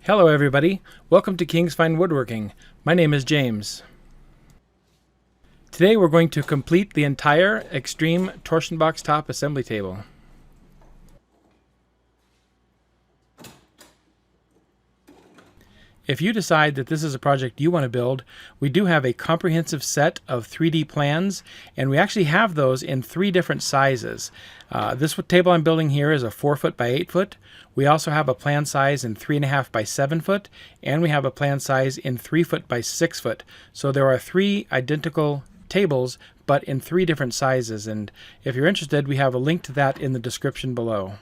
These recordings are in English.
Hello everybody, welcome to King's Fine Woodworking. My name is James. Today we're going to complete the entire Extreme Torsion Box Top assembly table. If you decide that this is a project you want to build, we do have a comprehensive set of 3D plans, and we actually have those in 3 different sizes. This table I'm building here is a 4 foot by 8 foot. We also have a plan size in 3.5 by 7 foot, and we have a plan size in 3 foot by 6 foot. So there are 3 identical tables, but in 3 different sizes. And if you're interested, we have a link to that in the description below.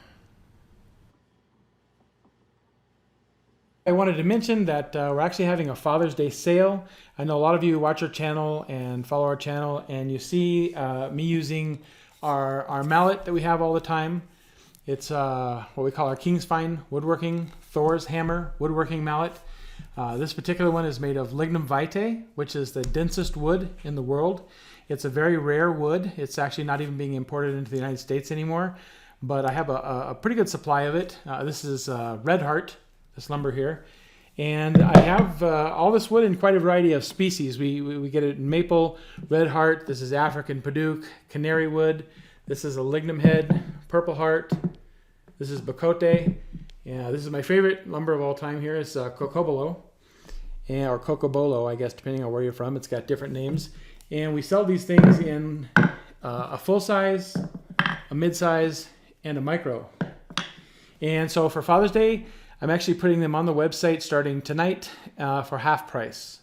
I wanted to mention that we're actually having a Father's Day sale. I know a lot of you watch our channel and follow our channel, and you see me using our mallet that we have all the time. It's what we call our King's Fine Woodworking Thor's Hammer Woodworking Mallet. This particular one is made of lignum vitae, which is the densest wood in the world. It's a very rare wood. It's actually not even being imported into the United States anymore, but I have a pretty good supply of it. This is Red Heart, this lumber here, and I have all this wood in quite a variety of species. We get it in maple, red heart. This is African padauk, canary wood. This is a lignum head, purple heart. This is bacote. Yeah, this is my favorite lumber of all time. Here is cocobolo, or cocobolo, I guess, depending on where you're from. It's got different names, and we sell these things in a full size, a mid size, and a micro. And so for Father's Day, I'm actually putting them on the website starting tonight for half price.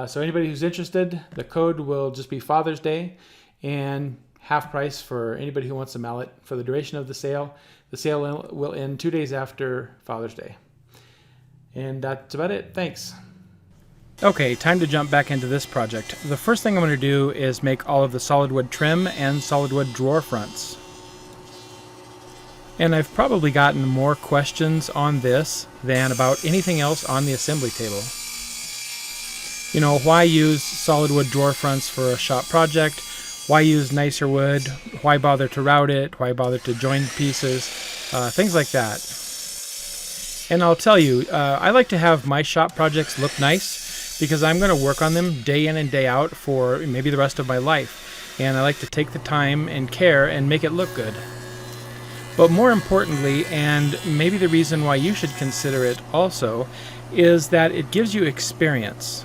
So anybody who's interested, the code will just be Father's Day and half price for anybody who wants a mallet for the duration of the sale. The sale will end 2 days after Father's Day. And that's about it. Thanks. Okay, time to jump back into this project. The first thing I'm going to do is make all of the solid wood trim and solid wood drawer fronts. And I've probably gotten more questions on this than about anything else on the assembly table. You know, why use solid wood drawer fronts for a shop project? Why use nicer wood? Why bother to route it? Why bother to join pieces? Things like that. And I'll tell you, I like to have my shop projects look nice because I'm going to work on them day in and day out for maybe the rest of my life. And I like to take the time and care and make it look good. But more importantly, and maybe the reason why you should consider it also, is that it gives you experience.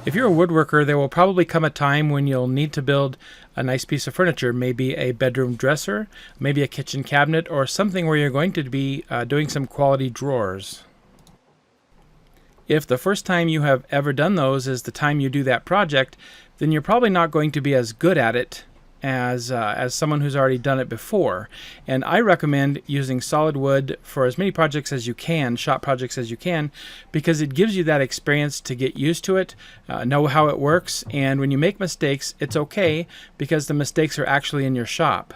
If you're a woodworker, there will probably come a time when you'll need to build a nice piece of furniture, maybe a bedroom dresser, maybe a kitchen cabinet, or something where you're going to be doing some quality drawers. If the first time you have ever done those is the time you do that project, then you're probably not going to be as good at it as someone who's already done it before. And I recommend using solid wood for as many projects as you can, shop projects as you can, because it gives you that experience to get used to it, know how it works, and when you make mistakes, it's okay because the mistakes are actually in your shop.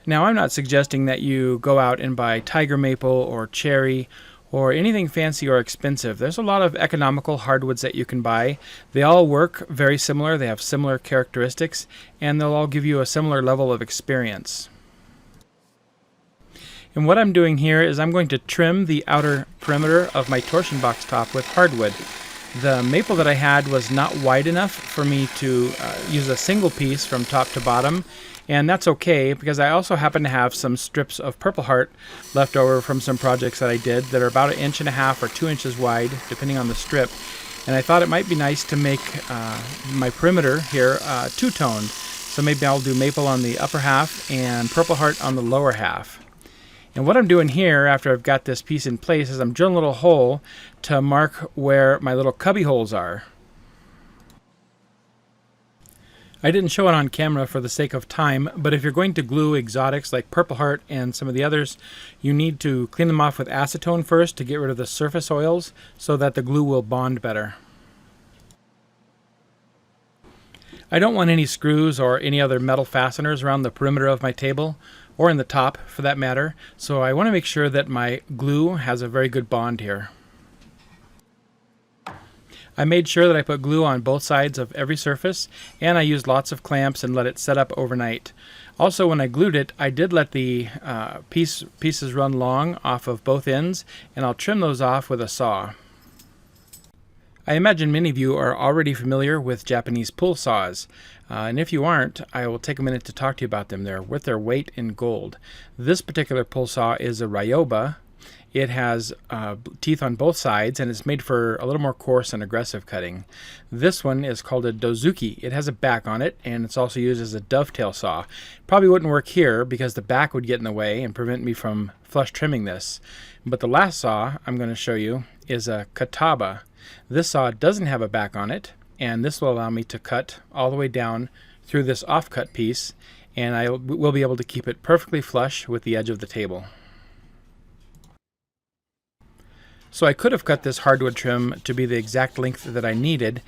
Now, I'm not suggesting that you go out and buy tiger maple or cherry or anything fancy or expensive. There's a lot of economical hardwoods that you can buy. They all work very similar, they have similar characteristics, and they'll all give you a similar level of experience. And what I'm doing here is I'm going to trim the outer perimeter of my torsion box top with hardwood. The maple that I had was not wide enough for me to use a single piece from top to bottom, and that's okay because I also happen to have some strips of Purple Heart left over from some projects that I did that are about 1.5 inches or 2 inches wide, depending on the strip. And I thought it might be nice to make my perimeter here two-toned. So maybe I'll do maple on the upper half and Purple Heart on the lower half. And what I'm doing here after I've got this piece in place is I'm drilling a little hole to mark where my little cubby holes are. I didn't show it on camera for the sake of time, but if you're going to glue exotics like Purple Heart and some of the others, you need to clean them off with acetone first to get rid of the surface oils so that the glue will bond better. I don't want any screws or any other metal fasteners around the perimeter of my table, or in the top for that matter, so I want to make sure that my glue has a very good bond here. I made sure that I put glue on both sides of every surface, and I used lots of clamps and let it set up overnight. Also, when I glued it, I did let the pieces run long off of both ends, and I'll trim those off with a saw. I imagine many of you are already familiar with Japanese pull saws, and if you aren't, I will take a minute to talk to you about them. They're worth their weight in gold. This particular pull saw is a Ryoba. It has teeth on both sides, and it's made for a little more coarse and aggressive cutting. This one is called a Dozuki. It has a back on it, and it's also used as a dovetail saw. Probably wouldn't work here because the back would get in the way and prevent me from flush trimming this. But the last saw I'm going to show you is a Kataba. This saw doesn't have a back on it, and this will allow me to cut all the way down through this offcut piece, and I will be able to keep it perfectly flush with the edge of the table. So I could have cut this hardwood trim to be the exact length that I needed,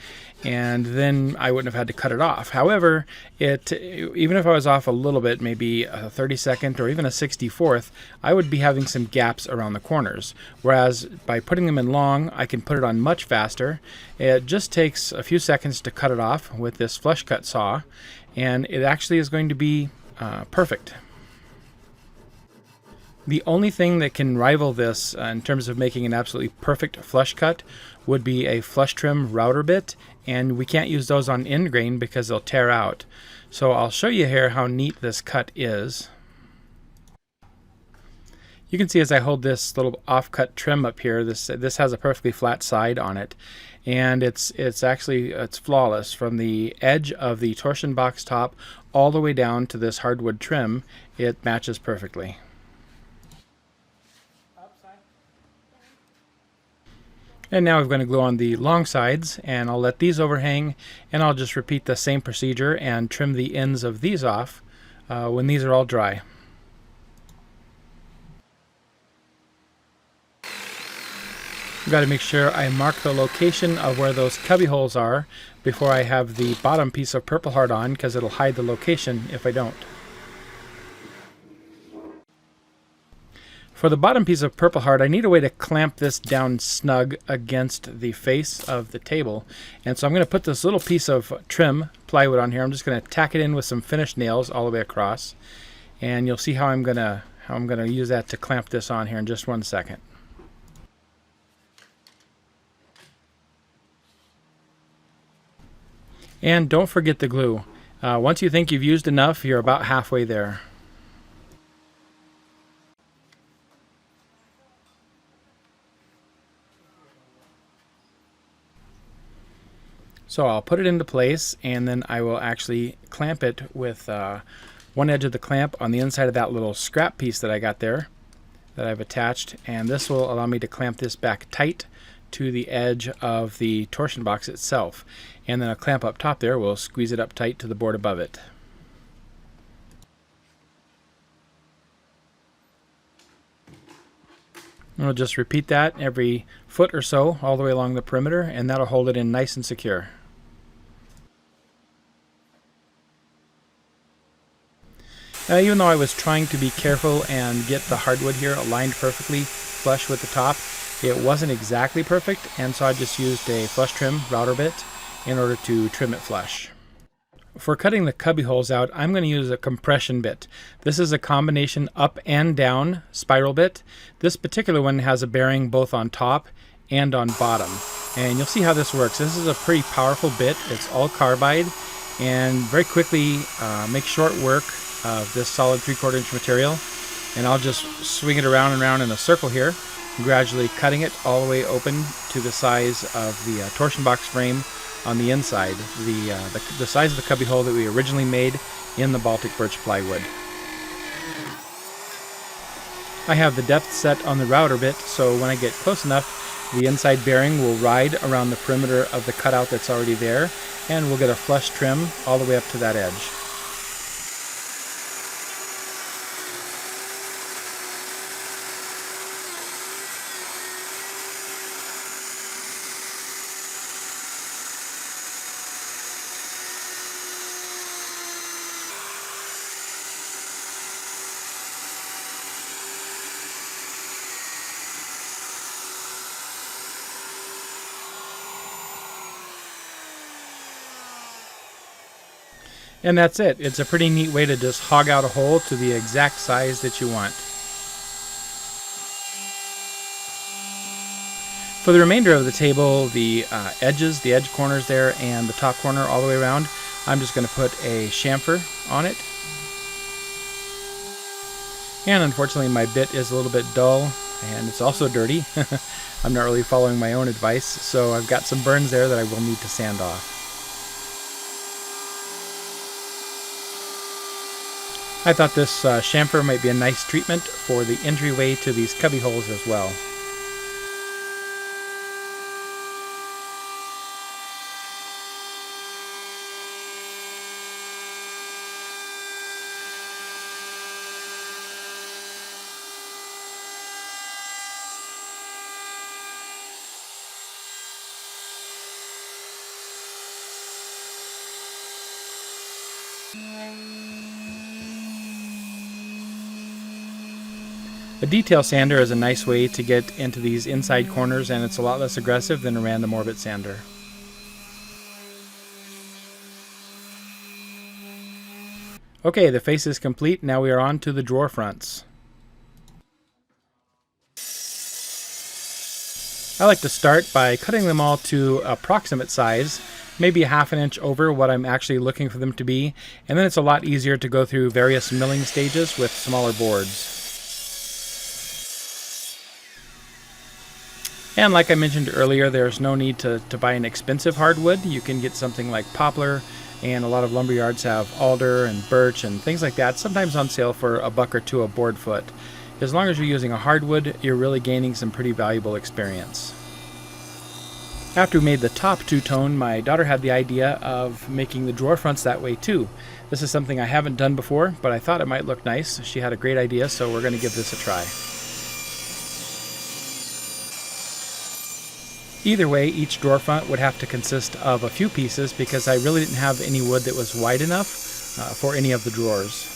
and then I wouldn't have had to cut it off. However, even if I was off a little bit, maybe a 32nd or even a 64th, I would be having some gaps around the corners. Whereas by putting them in long, I can put it on much faster. It just takes a few seconds to cut it off with this flush cut saw, and it actually is going to be perfect. The only thing that can rival this in terms of making an absolutely perfect flush cut would be a flush trim router bit, and we can't use those on end grain because they'll tear out. So I'll show you here how neat this cut is. You can see as I hold this little offcut trim up here, this has a perfectly flat side on it, and it's flawless from the edge of the torsion box top all the way down to this hardwood trim. It matches perfectly. And now we're going to glue on the long sides, and I'll let these overhang, and I'll just repeat the same procedure and trim the ends of these off when these are all dry. I've got to make sure I mark the location of where those cubby holes are before I have the bottom piece of Purple Heart on, because it'll hide the location if I don't. For the bottom piece of Purple Heart, I need a way to clamp this down snug against the face of the table. And so I'm going to put this little piece of trim plywood on here. I'm just going to tack it in with some finished nails all the way across. And you'll see how I'm going to use that to clamp this on here in just 1 second. And don't forget the glue. Once you think you've used enough, you're about halfway there. So I'll put it into place, and then I will actually clamp it with one edge of the clamp on the inside of that little scrap piece that I got there that I've attached, and this will allow me to clamp this back tight to the edge of the torsion box itself. And then a clamp up top there will squeeze it up tight to the board above it. And we'll just repeat that every foot or so all the way along the perimeter, and that'll hold it in nice and secure. Even though I was trying to be careful and get the hardwood here aligned perfectly flush with the top, it wasn't exactly perfect, and so I just used a flush trim router bit in order to trim it flush. For cutting the cubby holes out, I'm going to use a compression bit. This is a combination up and down spiral bit. This particular one has a bearing both on top and on bottom, and you'll see how this works. This is a pretty powerful bit. It's all carbide, and very quickly make short work of this solid 3/4 inch material, and I'll just swing it around and around in a circle here, gradually cutting it all the way open to the size of the torsion box frame on the inside, the size of the cubby hole that we originally made in the Baltic birch plywood. I have the depth set on the router bit, so when I get close enough, the inside bearing will ride around the perimeter of the cutout that's already there, and we'll get a flush trim all the way up to that edge. And that's it. It's a pretty neat way to just hog out a hole to the exact size that you want. For the remainder of the table, the edges, the edge corners there, and the top corner all the way around, I'm just going to put a chamfer on it. And unfortunately my bit is a little bit dull, and it's also dirty. I'm not really following my own advice, so I've got some burns there that I will need to sand off. I thought this chamfer might be a nice treatment for the entryway to these cubby holes as well. A detail sander is a nice way to get into these inside corners, and it's a lot less aggressive than a random orbit sander. Okay, the face is complete. Now we are on to the drawer fronts. I like to start by cutting them all to approximate size, maybe a ½ inch over what I'm actually looking for them to be, and then it's a lot easier to go through various milling stages with smaller boards. And like I mentioned earlier, there's no need to buy an expensive hardwood. You can get something like poplar, and a lot of lumber yards have alder and birch and things like that, sometimes on sale for $1 or $2 a board foot. As long as you're using a hardwood, you're really gaining some pretty valuable experience. After we made the top two-tone, my daughter had the idea of making the drawer fronts that way too. This is something I haven't done before, but I thought it might look nice. She had a great idea, so we're going to give this a try. Either way, each drawer front would have to consist of a few pieces because I really didn't have any wood that was wide enough for any of the drawers.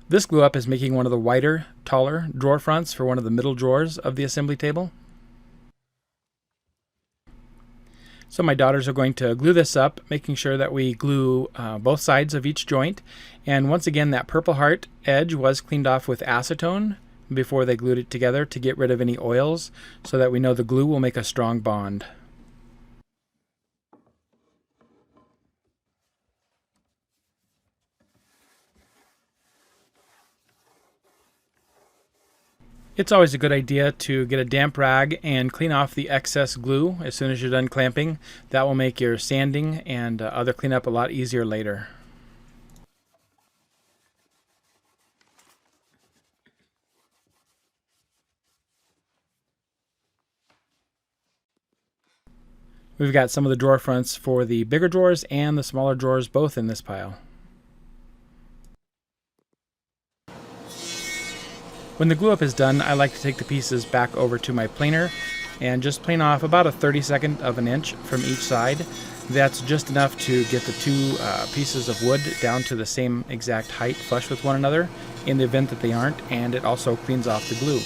This glue up is making one of the wider, taller drawer fronts for one of the middle drawers of the assembly table. So my daughters are going to glue this up, making sure that we glue both sides of each joint. And once again, that Purple Heart edge was cleaned off with acetone before they glued it together to get rid of any oils, so that we know the glue will make a strong bond. It's always a good idea to get a damp rag and clean off the excess glue as soon as you're done clamping. That will make your sanding and other cleanup a lot easier later. We've got some of the drawer fronts for the bigger drawers and the smaller drawers both in this pile. When the glue up is done, I like to take the pieces back over to my planer and just plane off about a 32nd of an inch from each side. That's just enough to get the two pieces of wood down to the same exact height, flush with one another, in the event that they aren't, and it also cleans off the glue.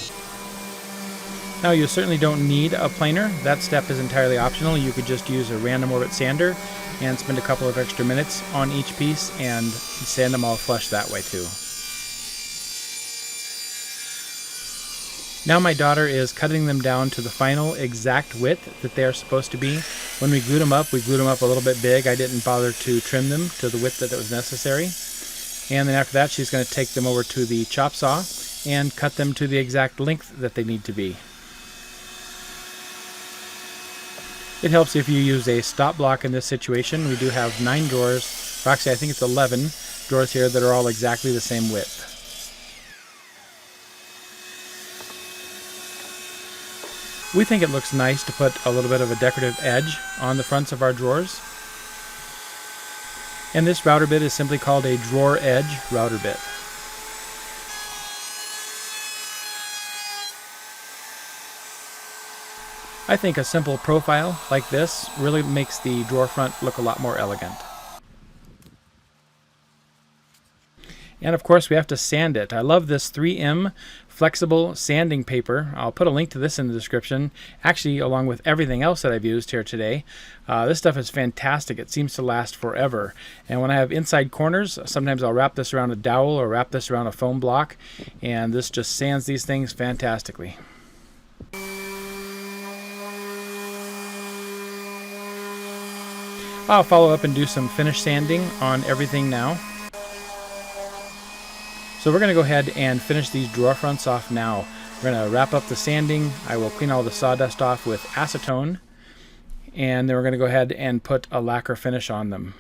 Now, you certainly don't need a planer. That step is entirely optional. You could just use a random orbit sander and spend a couple of extra minutes on each piece and sand them all flush that way too. Now my daughter is cutting them down to the final exact width that they are supposed to be. When we glued them up a little bit big. I didn't bother to trim them to the width that was necessary. And then after that, she's going to take them over to the chop saw and cut them to the exact length that they need to be. It helps if you use a stop block in this situation. We do have 9 drawers, or actually I think it's 11 drawers here that are all exactly the same width. We think it looks nice to put a little bit of a decorative edge on the fronts of our drawers. And this router bit is simply called a drawer edge router bit. I think a simple profile like this really makes the drawer front look a lot more elegant. And of course we have to sand it. I love this 3M flexible sanding paper. I'll put a link to this in the description, actually along with everything else that I've used here today. This stuff is fantastic. It seems to last forever. And when I have inside corners, sometimes I'll wrap this around a dowel or wrap this around a foam block, and this just sands these things fantastically. I'll follow up and do some finish sanding on everything now. So we're going to go ahead and finish these drawer fronts off now. We're going to wrap up the sanding. I will clean all the sawdust off with acetone, and then we're going to go ahead and put a lacquer finish on them.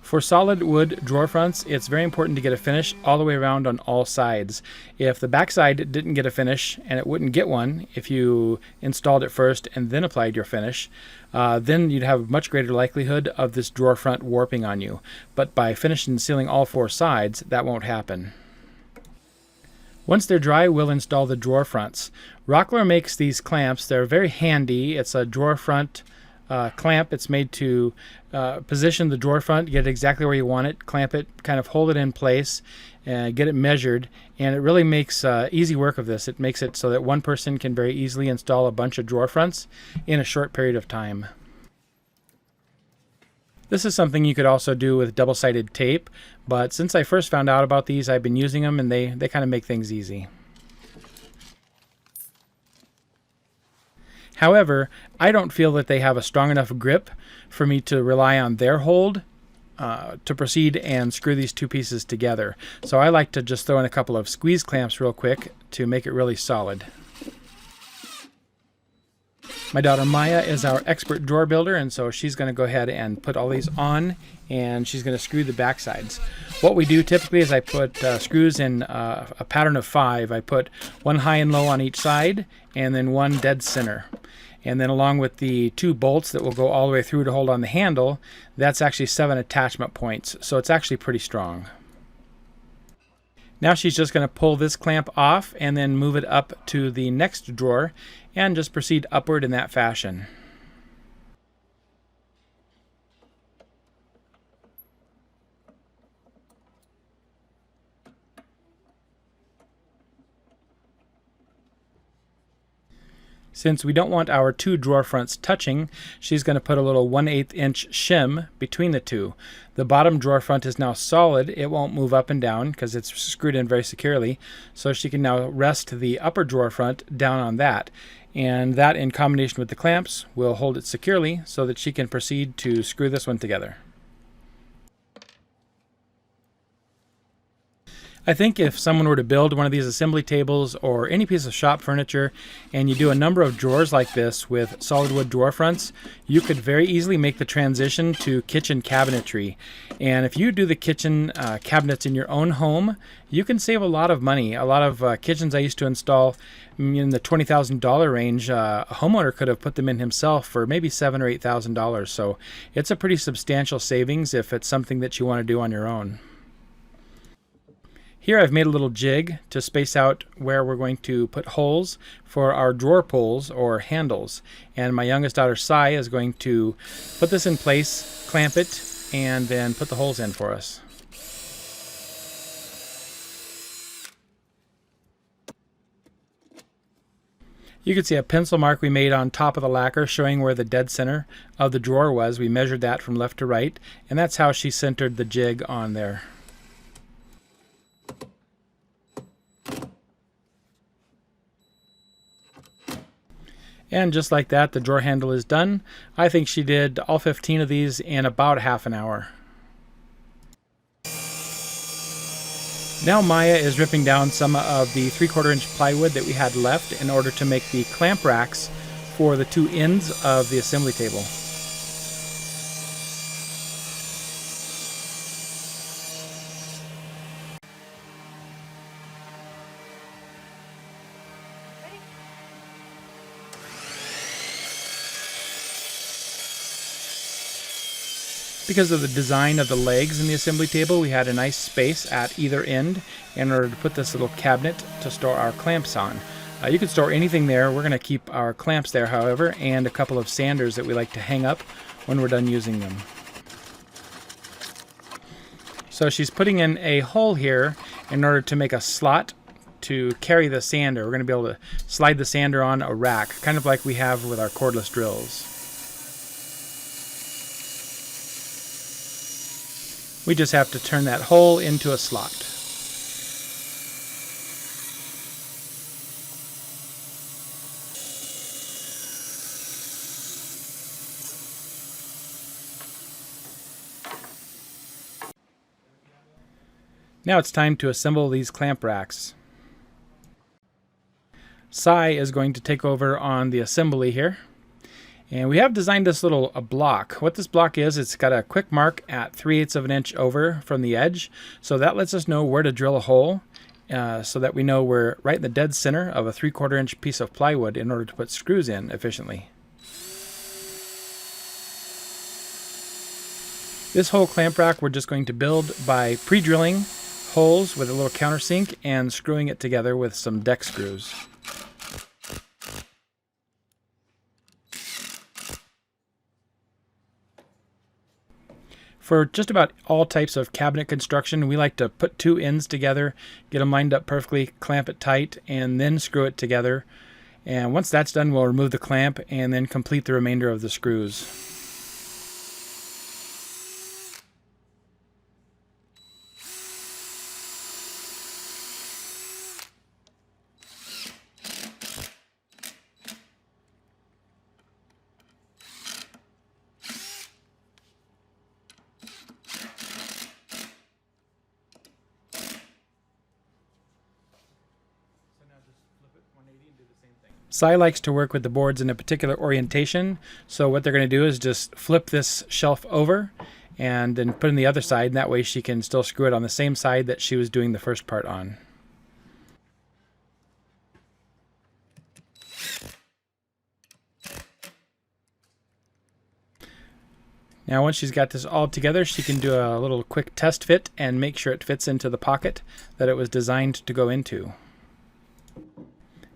For solid wood drawer fronts, it's very important to get a finish all the way around on all sides. If the backside didn't get a finish, and it wouldn't get one if you installed it first and then applied your finish, then you'd have much greater likelihood of this drawer front warping on you. But by finishing and sealing all four sides, that won't happen. Once they're dry, we'll install the drawer fronts. Rockler makes these clamps. They're very handy. It's a drawer front clamp. It's made to position the drawer front, get it exactly where you want it, clamp it, kind of hold it in place, and get it measured. And it really makes easy work of this. It makes it so that one person can very easily install a bunch of drawer fronts in a short period of time. This is something you could also do with double-sided tape, but since I first found out about these, I've been using them, and they kind of make things easy. However, I don't feel that they have a strong enough grip for me to rely on their hold to proceed and screw these two pieces together. So I like to just throw in a couple of squeeze clamps real quick to make it really solid. My daughter Maya is our expert drawer builder, and so she's going to go ahead and put all these on, and she's going to screw the back sides. What we do typically is I put screws in a pattern of 5. I put one high and low on each side, and then one dead center. And then along with the 2 bolts that will go all the way through to hold on the handle, that's actually 7 attachment points, so it's actually pretty strong. Now she's just going to pull this clamp off and then move it up to the next drawer and just proceed upward in that fashion. Since we don't want our 2 drawer fronts touching, she's going to put a little 1/8 inch shim between the 2. The bottom drawer front is now solid. It won't move up and down because it's screwed in very securely. So she can now rest the upper drawer front down on that. And that, in combination with the clamps, will hold it securely so that she can proceed to screw this one together. I think if someone were to build one of these assembly tables or any piece of shop furniture, and you do a number of drawers like this with solid wood drawer fronts, you could very easily make the transition to kitchen cabinetry. And if you do the kitchen cabinets in your own home, you can save a lot of money. A lot of kitchens I used to install in the $20,000 range, a homeowner could have put them in himself for maybe $7,000 or $8,000. So it's a pretty substantial savings if it's something that you want to do on your own. Here I've made a little jig to space out where we're going to put holes for our drawer pulls or handles. And my youngest daughter, Sai, is going to put this in place, clamp it, and then put the holes in for us. You can see a pencil mark we made on top of the lacquer showing where the dead center of the drawer was. We measured that from left to right, and that's how she centered the jig on there. And just like that, the drawer handle is done. I think she did all 15 of these in about half an hour. Now Maya is ripping down some of the 3/4 inch plywood that we had left in order to make the clamp racks for the 2 ends of the assembly table. Because of the design of the legs in the assembly table, we had a nice space at either end in order to put this little cabinet to store our clamps on. You could store anything there. We're going to keep our clamps there, however, and a couple of sanders that we like to hang up when we're done using them. So she's putting in a hole here in order to make a slot to carry the sander. We're going to be able to slide the sander on a rack, kind of like we have with our cordless drills. We just have to turn that hole into a slot. Now it's time to assemble these clamp racks. Cy is going to take over on the assembly here. And we have designed this little block. What this block is, it's got a quick mark at 3/8 of an inch over from the edge. So that lets us know where to drill a hole so that we know we're right in the dead center of a 3/4 inch piece of plywood in order to put screws in efficiently. This whole clamp rack we're just going to build by pre-drilling holes with a little countersink and screwing it together with some deck screws. For just about all types of cabinet construction, we like to put two ends together, get them lined up perfectly, clamp it tight, and then screw it together. And once that's done, we'll remove the clamp and then complete the remainder of the screws. Cy likes to work with the boards in a particular orientation, so what they're going to do is just flip this shelf over and then put in the other side, and that way she can still screw it on the same side that she was doing the first part on. Now once she's got this all together, she can do a little quick test fit and make sure it fits into the pocket that it was designed to go into.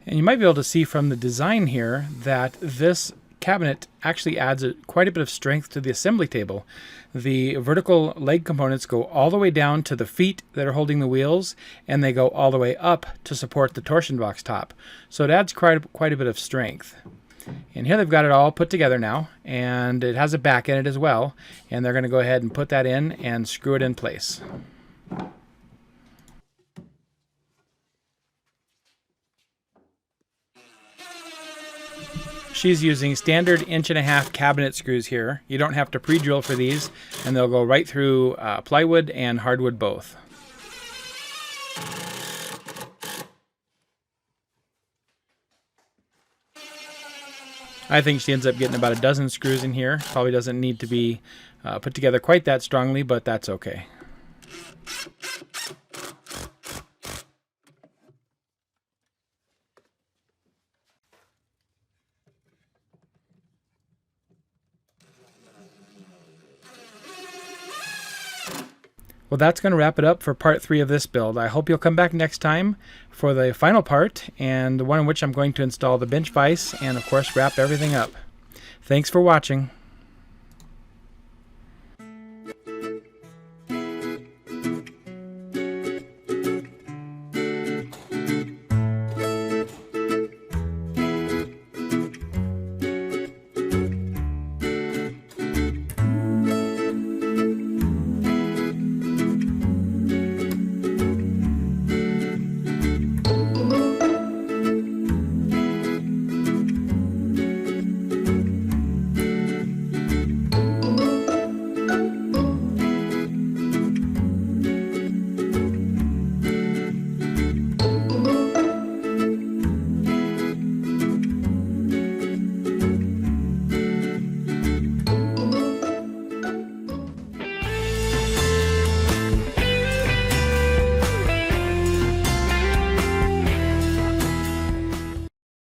And you might be able to see from the design here that this cabinet actually adds quite a bit of strength to the assembly table. The vertical leg components go all the way down to the feet that are holding the wheels, and they go all the way up to support the torsion box top. So it adds quite a bit of strength. And here they've got it all put together now, and it has a back in it as well, and they're going to go ahead and put that in and screw it in place. She's using standard 1.5" cabinet screws here. You don't have to pre-drill for these, and they'll go right through plywood and hardwood both. I think she ends up getting about a dozen screws in here. Probably doesn't need to be put together quite that strongly, but that's okay. Well, that's going to wrap it up for part 3 of this build. I hope you'll come back next time for the final part, and the one in which I'm going to install the bench vise and, of course, wrap everything up. Thanks for watching.